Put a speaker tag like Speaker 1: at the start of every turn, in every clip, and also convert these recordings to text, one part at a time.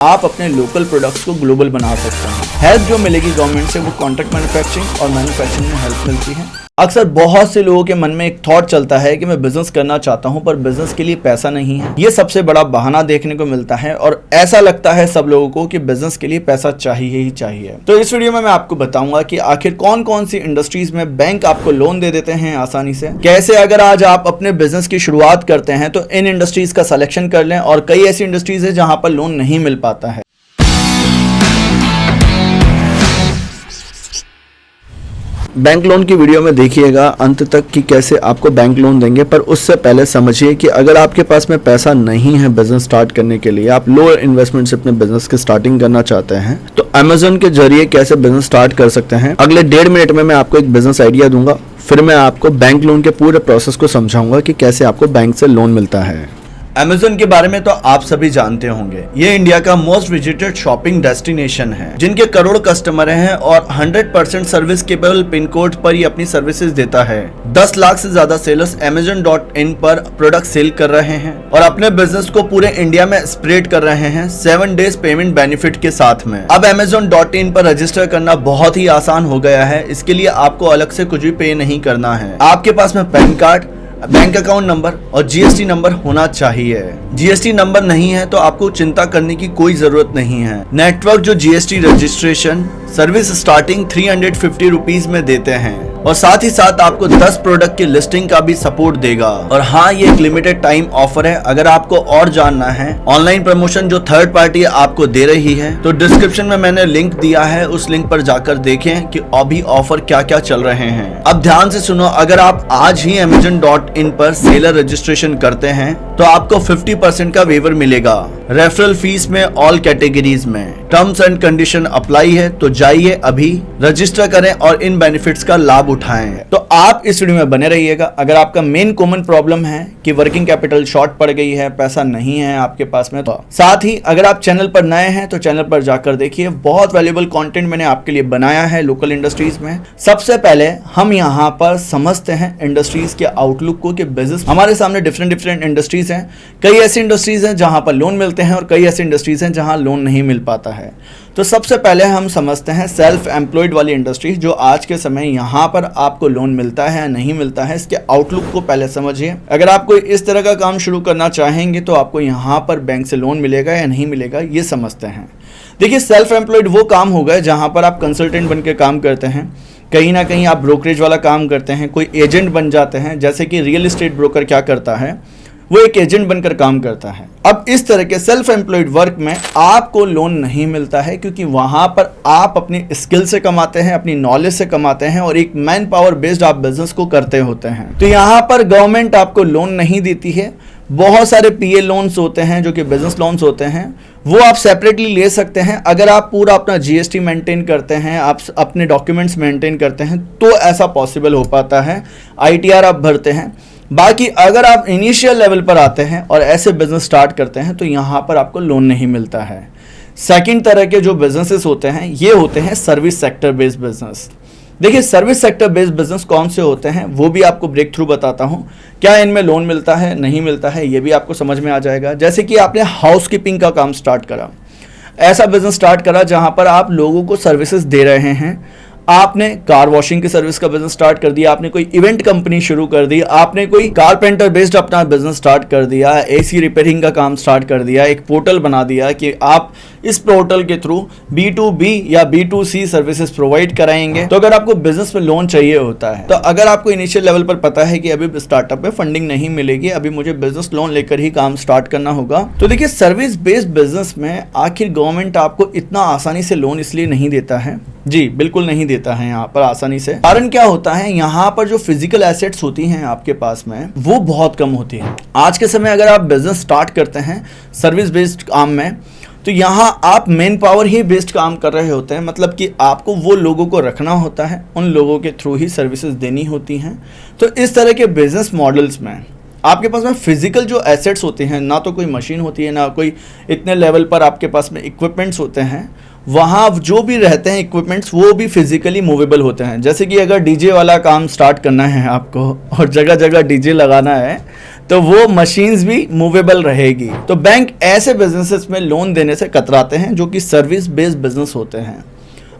Speaker 1: आप अपने local products को ग्लोबल बना सकते हैं। हेल्प जो मिलेगी गवर्नमेंट से वो कॉन्ट्रैक्ट मैन्युफैक्चरिंग और मैन्युफैक्चरिंग में हेल्प मिलती है। अक्सर बहुत से लोगों के मन में एक थॉट चलता है कि मैं बिजनेस करना चाहता हूं पर बिजनेस के लिए पैसा नहीं है। ये सबसे बड़ा बहाना देखने को मिलता है और ऐसा लगता है सब लोगों को कि बिजनेस के लिए पैसा चाहिए ही चाहिए। तो इस वीडियो में मैं आपको बताऊंगा कि आखिर कौन कौन सी इंडस्ट्रीज में बैंक आपको लोन दे देते हैं आसानी से, कैसे अगर आज आप अपने बिजनेस की शुरुआत करते हैं तो इन इंडस्ट्रीज का सिलेक्शन कर लें, और कई ऐसी इंडस्ट्रीज है जहां पर लोन नहीं मिल पाता है। बैंक लोन की वीडियो में देखिएगा अंत तक कि कैसे आपको बैंक लोन देंगे, पर उससे पहले समझिए कि अगर आपके पास में पैसा नहीं है बिजनेस स्टार्ट करने के लिए, आप लो इन्वेस्टमेंट से अपने बिजनेस की स्टार्टिंग करना चाहते हैं, तो अमेज़न के जरिए कैसे बिजनेस स्टार्ट कर सकते हैं। अगले 1.5 मिनट में मैं आपको एक बिजनेस आइडिया दूंगा, फिर मैं आपको बैंक लोन के पूरे प्रोसेस को समझाऊंगा कि कैसे आपको बैंक से लोन मिलता है। अमेज़न के बारे में तो आप सभी जानते होंगे, ये इंडिया का मोस्ट विजिटेड शॉपिंग डेस्टिनेशन है, जिनके करोड़ कस्टमर हैं और 100% सर्विस केबल पिन कोड पर ही अपनी सर्विसेज देता है। 10 लाख से ज्यादा सेलर्स Amazon.in पर प्रोडक्ट सेल कर रहे हैं और अपने बिजनेस को पूरे इंडिया में स्प्रेड कर रहे हैं 7 डेज पेमेंट बेनिफिट के साथ में। अब Amazon.in पर रजिस्टर करना बहुत ही आसान हो गया है। इसके लिए आपको अलग से कुछ भी पे नहीं करना है। आपके पास में pan card, bank account number और जीएसटी नंबर होना चाहिए। जीएसटी नंबर नहीं है तो आपको चिंता करने की कोई जरूरत नहीं है। नेटवर्क जो GST registration service starting 350 rupees में देते हैं और साथ ही साथ आपको 10 प्रोडक्ट की लिस्टिंग का भी सपोर्ट देगा। और हाँ, ये एक लिमिटेड टाइम ऑफर है। अगर आपको और जानना है ऑनलाइन प्रमोशन जो थर्ड पार्टी आपको दे रही है, तो डिस्क्रिप्शन में मैंने लिंक दिया है, उस लिंक पर जाकर देखें कि अभी ऑफर क्या क्या चल रहे हैं। अब ध्यान से सुनो, अगर आप आज ही Amazon.in पर सेलर रजिस्ट्रेशन करते हैं तो आपको 50% का वेवर मिलेगा रेफरल फीस में ऑल कैटेगरीज में। टर्म्स एंड कंडीशन अप्लाई है, तो जाइए अभी रजिस्टर करें और इन बेनिफिट्स का लाभ उठाएं। तो आप इस वीडियो में बने रहिएगा। अगर आपका मेन कॉमन प्रॉब्लम है कि वर्किंग कैपिटल शॉर्ट पड़ गई है, पैसा नहीं है आपके पास में, तो साथ ही अगर आप चैनल पर नए हैं तो चैनल पर जाकर देखिए, बहुत वैल्यूएबल कंटेंट मैंने आपके लिए बनाया है लोकल इंडस्ट्रीज में। सबसे पहले हम यहाँ पर समझते हैं इंडस्ट्रीज के आउटलुक को कि बिजनेस हमारे सामने डिफरेंट इंडस्ट्रीज हैं। कई ऐसी इंडस्ट्रीज हैं जहां पर लोन मिलते हैं और कई ऐसी इंडस्ट्रीज हैं जहां लोन नहीं मिल पाता है। तो सबसे पहले हम समझते हैं सेल्फ एम्प्लॉयड वाली इंडस्ट्री, जो आज के समय यहाँ पर आपको लोन मिलता है या नहीं मिलता है, इसके आउटलुक को पहले समझिए। अगर आप कोई इस तरह का काम शुरू करना चाहेंगे तो आपको यहाँ पर बैंक से लोन मिलेगा या नहीं मिलेगा, ये समझते हैं। देखिए, सेल्फ एम्प्लॉयड वो काम होगा जहाँ पर आप कंसल्टेंट बन के काम करते हैं, कहीं ना कहीं आप ब्रोकरेज वाला काम करते हैं, कोई एजेंट बन जाते हैं। जैसे कि रियल एस्टेट ब्रोकर क्या करता है, वो एक एजेंट बनकर काम करता है। अब इस तरह के सेल्फ एम्प्लॉयड वर्क में आपको लोन नहीं मिलता है, क्योंकि वहां पर आप अपनी स्किल से कमाते हैं, अपनी नॉलेज से कमाते हैं और एक मैन पावर बेस्ड आप बिजनेस को करते होते हैं। तो यहाँ पर गवर्नमेंट आपको लोन नहीं देती है। बहुत सारे पीए लोन्स होते हैं जो कि बिजनेस लोन्स होते हैं, वो आप सेपरेटली ले सकते हैं। अगर आप पूरा अपना जीएसटी मेंटेन करते हैं, आप अपने डॉक्यूमेंट्स मेंटेन करते हैं, तो ऐसा पॉसिबल हो पाता है। आईटीआर आप भरते हैं। बाकी अगर आप इनिशियल लेवल पर आते हैं और ऐसे बिजनेस स्टार्ट करते हैं तो यहाँ पर आपको लोन नहीं मिलता है। सेकंड तरह के जो बिजनेसेस होते हैं, ये होते हैं सर्विस सेक्टर बेस्ड बिजनेस। देखिए, सर्विस सेक्टर बेस्ड बिजनेस कौन से होते हैं वो भी आपको ब्रेक थ्रू बताता हूँ। क्या इनमें लोन मिलता है, नहीं मिलता है, ये भी आपको समझ में आ जाएगा। जैसे कि आपने हाउसकीपिंग का काम स्टार्ट करा, ऐसा बिजनेस स्टार्ट करा जहाँ पर आप लोगों को सर्विसेज दे रहे हैं। आपने कार वॉशिंग की सर्विस का बिजनेस स्टार्ट कर दिया, आपने कोई इवेंट कंपनी शुरू कर दी, आपने कोई कारपेंटर बेस्ड अपना बिजनेस स्टार्ट कर दिया, एसी रिपेयरिंग का काम स्टार्ट कर दिया, एक पोर्टल बना दिया कि आप इस पोर्टल के थ्रू B2B या B2C सर्विसेज प्रोवाइड कराएंगे। तो अगर आपको बिजनेस में लोन चाहिए होता है, तो अगर आपको इनिशियल लेवल पर पता है कि अभी स्टार्टअप में फंडिंग नहीं मिलेगी, अभी मुझे बिजनेस लोन लेकर ही काम स्टार्ट करना होगा, तो देखिए, सर्विस बेस्ड बिजनेस में आखिर गवर्नमेंट आपको इतना आसानी से लोन इसलिए नहीं देता है। जी बिल्कुल नहीं देता है यहाँ पर आसानी से। कारण क्या होता है, यहाँ पर जो फिजिकल एसेट्स होती हैं आपके पास में, वो बहुत कम होती है। आज के समय अगर आप बिजनेस स्टार्ट करते हैं सर्विस बेस्ड काम में, तो यहाँ आप मेन पावर ही बेस्ड काम कर रहे होते हैं। मतलब कि आपको वो लोगों को रखना होता है, उन लोगों के थ्रू ही सर्विसेज देनी होती हैं। तो इस तरह के बिजनेस मॉडल्स में आपके पास में फिजिकल जो एसेट्स होते हैं, ना तो कोई मशीन होती है, ना कोई इतने लेवल पर आपके पास में इक्विपमेंट्स होते हैं, वहाँ जो भी रहते हैं इक्विपमेंट्स वो भी फिजिकली मूवेबल होते हैं। जैसे कि अगर डीजे वाला काम स्टार्ट करना है आपको और जगह जगह डीजे लगाना है तो वो मशीन्स भी मूवेबल रहेगी। तो बैंक ऐसे बिजनेसेस में लोन देने से कतराते हैं जो कि सर्विस बेस्ड बिजनेस होते हैं।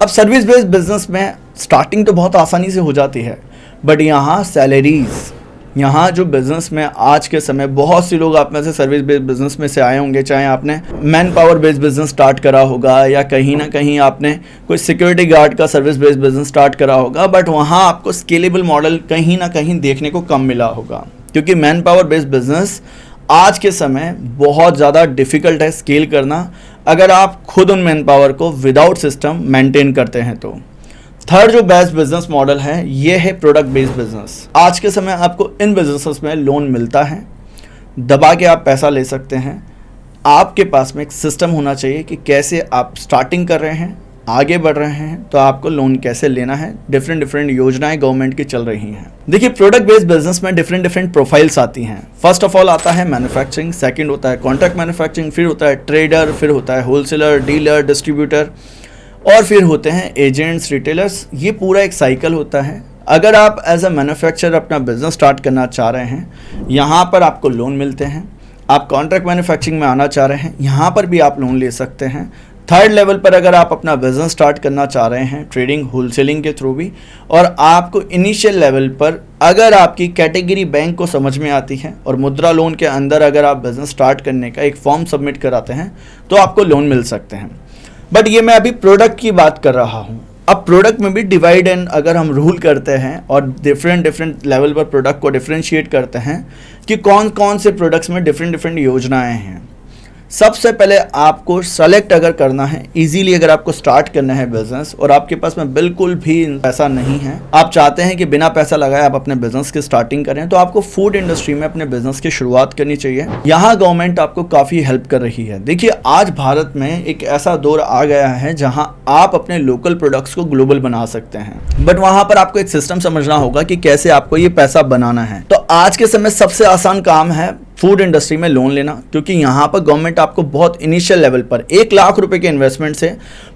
Speaker 1: अब सर्विस बेस्ड बिजनेस में स्टार्टिंग तो बहुत आसानी से हो जाती है, बट यहाँ सैलरीज, यहाँ जो बिज़नेस में आज के समय बहुत सी लोग आप में से सर्विस बेस्ड बिजनेस में से आए होंगे, चाहे आपने man power based business start करा होगा या कहीं ना कहीं आपने कोई सिक्योरिटी गार्ड का सर्विस बेस्ड बिजनेस स्टार्ट करा होगा, बट वहाँ आपको स्केलेबल मॉडल कहीं ना कहीं देखने को कम मिला होगा, क्योंकि मैन पावर बेस्ड बिजनेस आज के समय बहुत ज़्यादा डिफ़िकल्ट है स्केल करना, अगर आप खुद उन मैन पावर को विदाउट सिस्टम मेंटेन करते हैं तो। थर्ड जो बेस्ट बिजनेस मॉडल है ये है प्रोडक्ट बेस्ड बिजनेस। आज के समय आपको इन बिजनेसेस में लोन मिलता है, दबा के आप पैसा ले सकते हैं। आपके पास में एक सिस्टम होना चाहिए कि कैसे आप स्टार्टिंग कर रहे हैं, आगे बढ़ रहे हैं तो आपको लोन कैसे लेना है। डिफरेंट योजनाएं गवर्नमेंट की चल रही हैं। देखिए, प्रोडक्ट बेस्ड बिजनेस में डिफरेंट प्रोफाइल्स आती हैं। फर्स्ट ऑफ ऑल आता है मैन्युफैक्चरिंग, सेकंड होता है कॉन्ट्रैक्ट मैन्युफैक्चरिंग, फिर होता है ट्रेडर, फिर होता है होलसेलर, डीलर, डिस्ट्रीब्यूटर, और फिर होते हैं एजेंट्स, रिटेलर्स। ये पूरा एक साइकिल होता है। अगर आप एज अ मैन्युफैक्चरर अपना बिजनेस स्टार्ट करना चाह रहे हैं, यहाँ पर आपको लोन मिलते हैं। आप कॉन्ट्रैक्ट मैन्युफैक्चरिंग में आना चाह रहे हैं, यहाँ पर भी आप लोन ले सकते हैं। थर्ड लेवल पर अगर आप अपना बिजनेस स्टार्ट करना चाह रहे हैं ट्रेडिंग, होलसेलिंग के थ्रू भी, और आपको इनिशियल लेवल पर अगर आपकी कैटेगरी बैंक को समझ में आती है और मुद्रा लोन के अंदर अगर आप बिजनेस स्टार्ट करने का एक फॉर्म सबमिट कराते हैं तो आपको लोन मिल सकते हैं। बट ये मैं अभी प्रोडक्ट की बात कर रहा हूँ। अब प्रोडक्ट में भी डिवाइड एंड अगर हम रूल करते हैं और डिफरेंट लेवल पर प्रोडक्ट को डिफरेंशिएट करते हैं कि कौन कौन से प्रोडक्ट्स में डिफरेंट योजनाएं हैं। सबसे पहले आपको सेलेक्ट अगर करना है इजीली, अगर आपको स्टार्ट करना है बिजनेस और आपके पास में बिल्कुल भी पैसा नहीं है, आप चाहते हैं कि बिना पैसा लगाए आप अपने बिजनेस की स्टार्टिंग करें, तो आपको फूड इंडस्ट्री में अपने बिजनेस की शुरुआत करनी चाहिए। यहाँ गवर्नमेंट आपको काफ़ी हेल्प कर रही है। देखिए, आज भारत में एक ऐसा दौर आ गया है जहाँ आप अपने लोकल प्रोडक्ट्स को ग्लोबल बना सकते हैं, बट वहाँ पर आपको एक सिस्टम समझना होगा कि कैसे आपको ये पैसा बनाना है। तो आज के समय सबसे आसान काम है फूड इंडस्ट्री में लोन लेना, क्योंकि यहाँ पर गवर्नमेंट आपको बहुत इनिशियल लेवल पर 1 लाख रुपए के इन्वेस्टमेंट से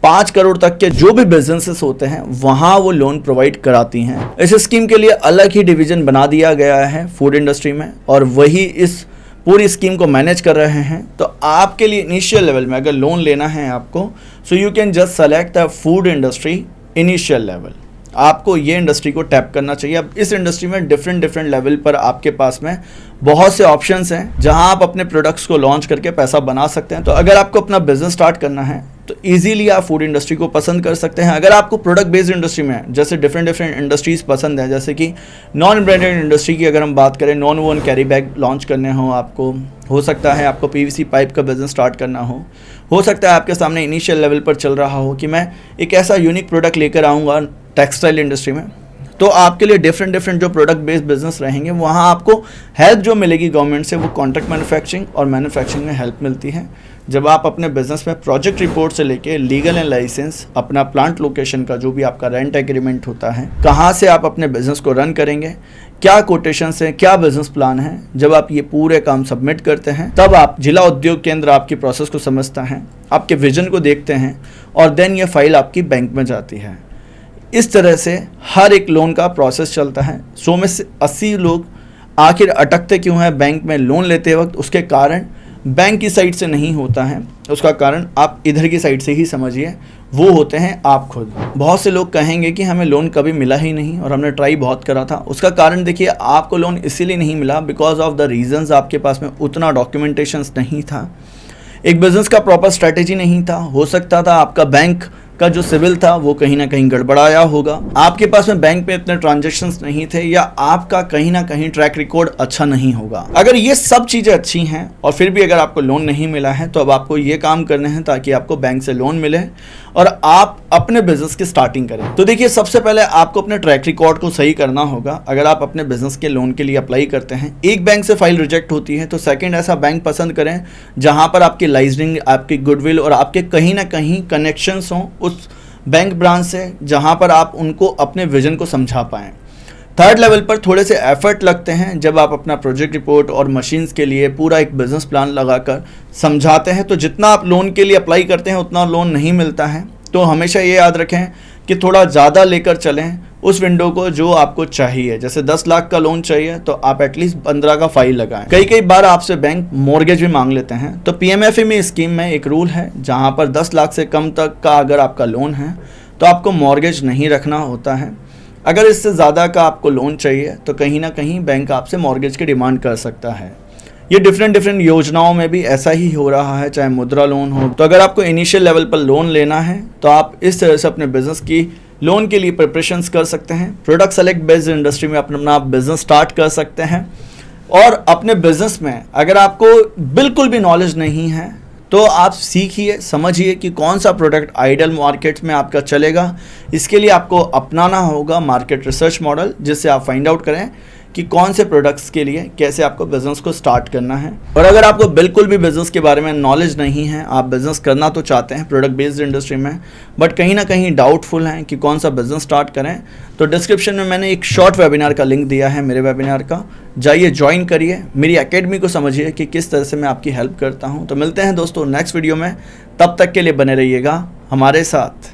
Speaker 1: 5 करोड़ तक के जो भी बिजनेसेस होते हैं वहाँ वो लोन प्रोवाइड कराती हैं। इस स्कीम के लिए अलग ही डिवीजन बना दिया गया है फूड इंडस्ट्री में, और वही इस पूरी स्कीम को मैनेज कर रहे हैं। तो आपके लिए इनिशियल लेवल में अगर लोन लेना है आपको, so you can just select the food industry initial level. आपको ये इंडस्ट्री को टैप करना चाहिए। अब इस इंडस्ट्री में डिफरेंट लेवल पर आपके पास में बहुत से ऑप्शंस हैं जहां आप अपने प्रोडक्ट्स को लॉन्च करके पैसा बना सकते हैं। तो अगर आपको अपना बिजनेस स्टार्ट करना है तो इजीली आप फूड इंडस्ट्री को पसंद कर सकते हैं। अगर आपको प्रोडक्ट बेस्ड इंडस्ट्री में जैसे डिफरेंट इंडस्ट्रीज पसंद है, जैसे कि नॉन ब्रांडेड इंडस्ट्री की अगर हम बात करें, नॉन वोन कैरी बैग लॉन्च करने हो आपको, हो सकता है आपको पीवीसी पाइप का बिजनेस स्टार्ट करना हो सकता है आपके सामने इनिशियल लेवल पर चल रहा हो कि मैं एक ऐसा यूनिक प्रोडक्ट लेकर आऊँगा टेक्सटाइल इंडस्ट्री में, तो आपके लिए डिफरेंट जो प्रोडक्ट बेस्ड बिजनेस रहेंगे वहाँ आपको हेल्प जो मिलेगी गवर्नमेंट से वो कॉन्ट्रैक्ट मैन्युफैक्चरिंग और मैन्युफैक्चरिंग में हेल्प मिलती है। जब आप अपने बिजनेस में प्रोजेक्ट रिपोर्ट से लेके लीगल एंड लाइसेंस, अपना प्लांट लोकेशन का जो भी आपका रेंट एग्रीमेंट होता है, कहाँ से आप अपने बिजनेस को रन करेंगे, क्या कोटेशंस हैं, क्या बिजनेस प्लान है, जब आप ये पूरे काम सबमिट करते हैं तब आप जिला उद्योग केंद्र आपकी प्रोसेस को समझता है, आपके विजन को देखते हैं और देन ये फाइल आपकी बैंक में जाती है। इस तरह से हर एक लोन का प्रोसेस चलता है। 100 में से 80 लोग आखिर अटकते क्यों हैं बैंक में लोन लेते वक्त, उसके कारण बैंक की साइड से नहीं होता है, उसका कारण आप इधर की साइड से ही समझिए, वो होते हैं आप खुद। बहुत से लोग कहेंगे कि हमें लोन कभी मिला ही नहीं और हमने ट्राई बहुत करा था। उसका कारण देखिए, आपको लोन इसीलिए नहीं मिला बिकॉज ऑफ द रीजंस आपके पास में उतना डॉक्यूमेंटेशंस नहीं था, एक बिजनेस का प्रॉपर स्ट्रैटेजी नहीं था। हो सकता था आपका बैंक का जो सिविल था वो कहीं ना कहीं गड़बड़ाया होगा, आपके पास में बैंक पे इतने ट्रांजैक्शंस नहीं थे, या आपका कहीं ना कहीं ट्रैक रिकॉर्ड अच्छा नहीं होगा। अगर ये सब चीज़ें अच्छी हैं और फिर भी अगर आपको लोन नहीं मिला है तो अब आपको ये काम करने हैं ताकि आपको बैंक से लोन मिले और आप अपने बिजनेस की स्टार्टिंग करें। तो देखिए, सबसे पहले आपको अपने ट्रैक रिकॉर्ड को सही करना होगा। अगर आप अपने बिजनेस के लोन के लिए अप्लाई करते हैं, एक बैंक से फाइल रिजेक्ट होती है तो सेकंड ऐसा बैंक पसंद करें जहां पर आपकी लाइसेंसिंग, आपकी गुडविल और आपके कहीं ना कहीं कनेक्शंस हों उस बैंक ब्रांच से, जहां पर आप उनको अपने विजन को समझा पाएँ। थर्ड लेवल पर थोड़े से एफर्ट लगते हैं जब आप अपना प्रोजेक्ट रिपोर्ट और मशीन्स के लिए पूरा एक बिजनेस प्लान लगाकर समझाते हैं, तो जितना आप लोन के लिए अप्लाई करते हैं उतना लोन नहीं मिलता है। तो हमेशा ये याद रखें कि थोड़ा ज़्यादा लेकर चलें उस विंडो को जो आपको चाहिए। जैसे 10 लाख का लोन चाहिए तो आप एटलीस्ट 15 का फाइल लगाएं। कई बार आपसे बैंक मॉर्गेज भी मांग लेते हैं, तो PMFME स्कीम में एक रूल है जहां पर 10 लाख से कम तक का अगर आपका लोन है तो आपको मॉर्गेज नहीं रखना होता है। अगर इससे ज़्यादा का आपको लोन चाहिए तो कहीं ना कहीं बैंक आपसे मॉर्गेज की डिमांड कर सकता है। ये डिफरेंट योजनाओं में भी ऐसा ही हो रहा है, चाहे मुद्रा लोन हो। तो अगर आपको इनिशियल लेवल पर लोन लेना है तो आप इस तरह से अपने बिजनेस की लोन के लिए प्रिपरेशंस कर सकते हैं। प्रोडक्ट सेलेक्ट बेस्ड इंडस्ट्री में अपना बिजनेस स्टार्ट कर सकते हैं। और अपने बिजनेस में अगर आपको बिल्कुल भी नॉलेज नहीं है तो आप सीखिए, समझिए कि कौन सा प्रोडक्ट आइडियल मार्केट में आपका चलेगा। इसके लिए आपको अपनाना होगा मार्केट रिसर्च मॉडल, जिससे आप फाइंड आउट करें कि कौन से प्रोडक्ट्स के लिए कैसे आपको बिजनेस को स्टार्ट करना है। और अगर आपको बिल्कुल भी बिजनेस के बारे में नॉलेज नहीं है, आप बिजनेस करना तो चाहते हैं प्रोडक्ट बेस्ड इंडस्ट्री में, बट कहीं ना कहीं डाउटफुल हैं कि कौन सा बिजनेस स्टार्ट करें, तो डिस्क्रिप्शन में मैंने एक शॉर्ट वेबिनार का लिंक दिया है मेरे वेबिनार का, जाइए ज्वाइन करिए, मेरी एकेडमी को समझिए कि किस तरह से मैं आपकी हेल्प करता हूँ। तो मिलते हैं दोस्तों नेक्स्ट वीडियो में, तब तक के लिए बने रहिएगा हमारे साथ।